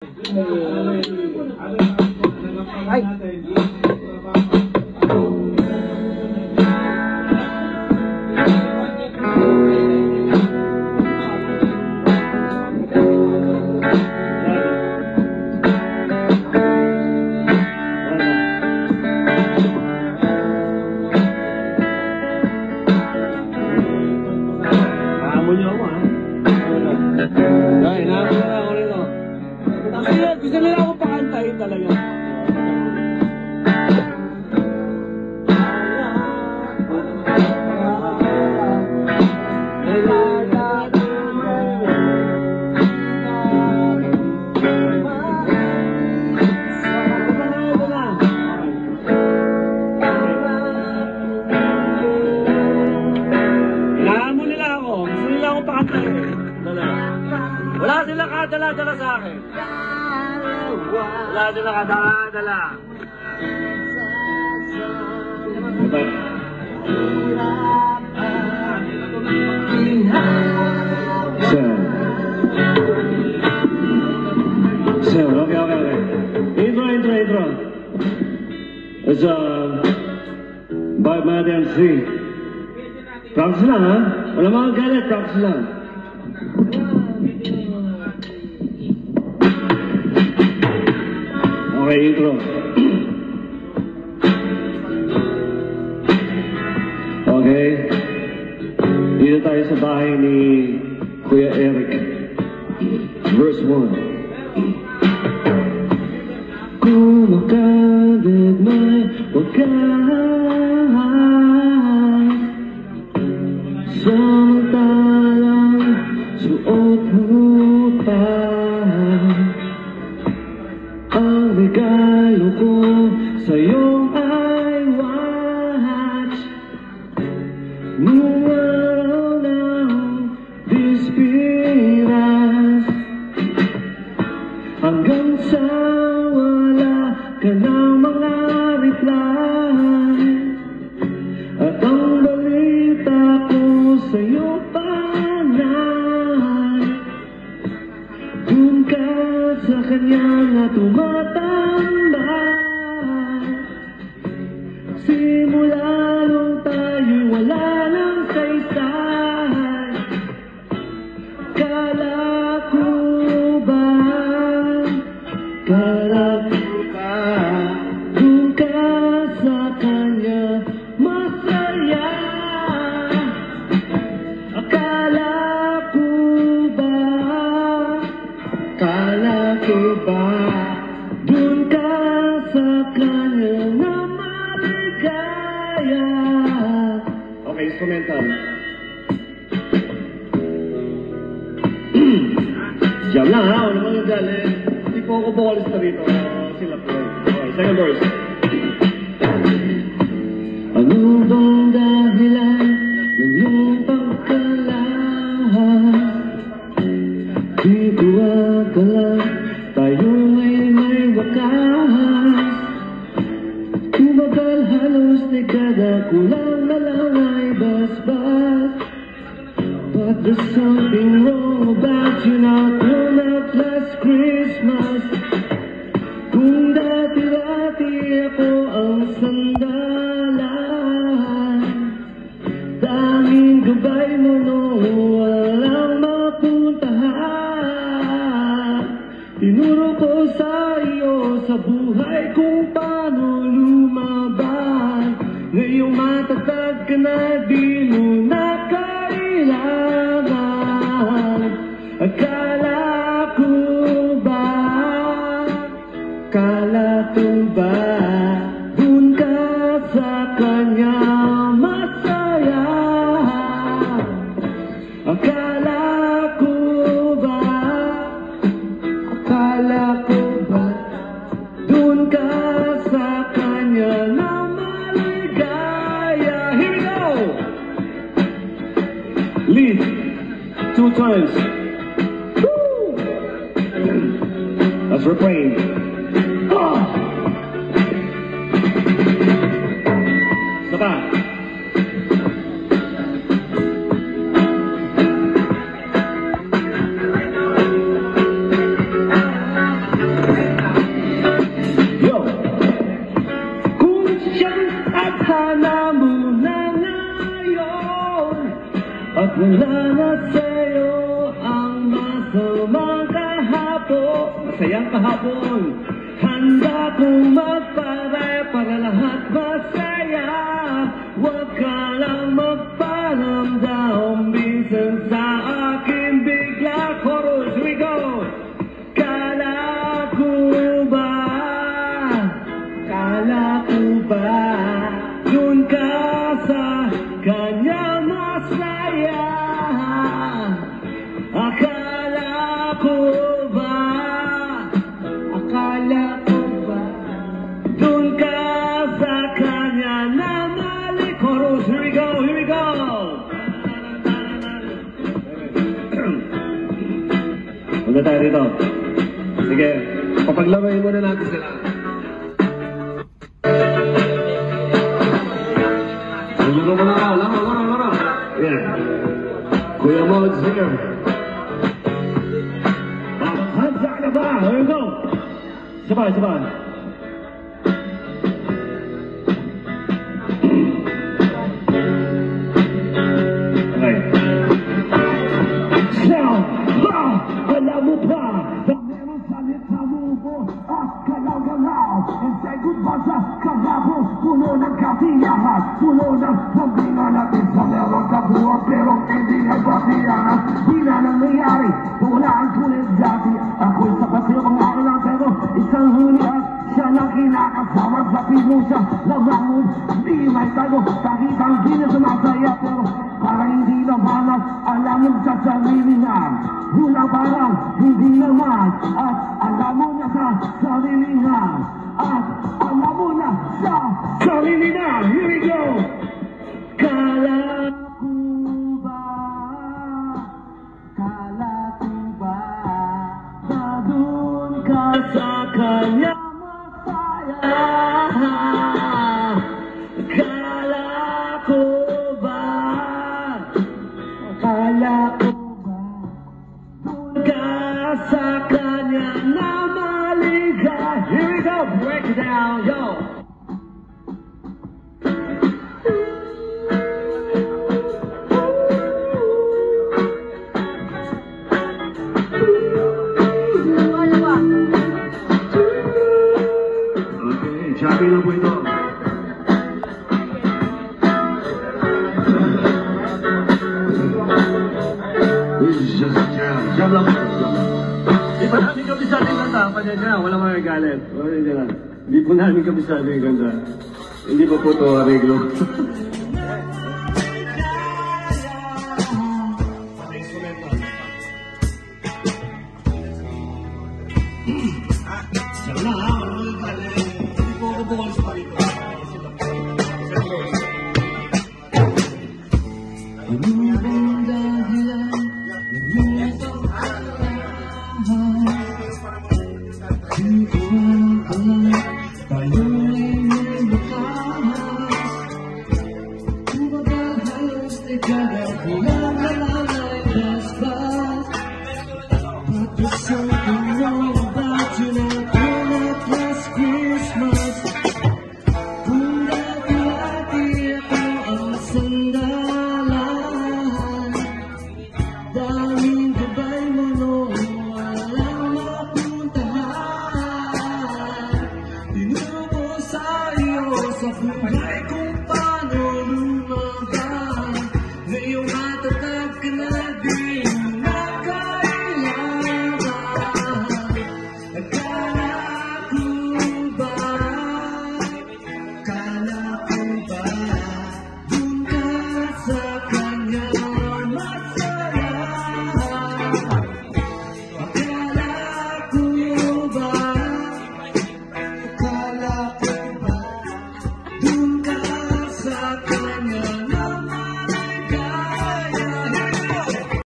Ay! Gusto nila ako pakantahin talaga. Inaamo nila ako. Gusto nila ako pakantahin. Wala sila kadala-dala sa akin. Wala sila kadala-dala. Sir, okay. Intro. It's by Madam C. Practice lang, ha? Wala mga galit, practice lang. Okay, intro. Okay. Dito tayo sa bahay ni Kuya Eric. Verse 1. Kung makagad may wakas, samantalang suot mo pa ang regalo ko sa'yo ay watch. Nung araw ng dispiras, hanggang sa wala ka ng mga reply, at ang balita ko sa'yo panay, dun ka sa kanya na tumatanda. Simula nung tayo'y wala ng saysay, kala ko ba dun ka sa kanya masaya? Akala ko ba dun ka sa kanya na maligaya? Okay, instrumental. Jam lang, ha? Wala mga galit. Hindi po ako vocalist na rito. Sila po. Okay, second verse. Ano bang dahilan ng iyong pagkalahat? Di ko akala tayo ay may wakas. Tumagal halos dekada, kulang na lang ay basbas. But there's something wrong about you now. Till not last Christmas, kung dati-dati ako ang sandalan, tanging gabay mo noong walang mapuntahan. Tinuro ko sa iyo sa buhay kung paano lumaban. Ngayong matatag ka na, di mo na kailangan. Akala ko ba dun ka sa kanya masaya? Akala ko ba dun ka sa kanya na maligaya? Here we go! Lead 2 times. Woo! That's refrain. Stop. masayang kahapon. Handa kong magpare para lahat masaya. Huwag ka lang magparamdam, minsan sa akin bigla. Chorus, here we go! Kala ko ba, dun ka sa kanya masaya? Akala ko ba, dun ka sa kanya na mali? Chorus, here we go, here we go! Punta tayo dito. Sige, papaglamay muna natin sila. Laro mo na, laro. Yeah. Kuya Mods here. Handa ka na ba? Here we go. Sabay. Okay. Alam mo pa, na meron salita mo po at galaw-galaw. And say goodbye sa kahapon, puno ng katiyahan, puno ng pambingan natin sa meron kabuhan, pero hindi nagbatiyahan. Di na nangyayari, wala ang kulit dati. Ako'y sapat sa mga ilang pero isang huli at siya na kinakasama sa pinusa. Lamang di may tago, kahit ang ginasumasaya, pero parang hindi naman at alam mo sa sarili na. Mula parang hindi naman at alam mo na sa sarili na. At alam mo na sa sarili na. Here we go! Kala ko ba na dun ka sa kanya masaya? Kala ko ba sa kanya na maliga? Here we go, break it down, yo! Okay, choppy lang po ito. This is just a jam. Jam lang po. Di pa namin kabisado yung kanta, pasensya na, wala magagalit. Hindi po namin kabisado yung kanta. Hindi pa po ito arreglo. Sana, hindi po ako bukas pa rin. Ano bang dahilan? Hindi ko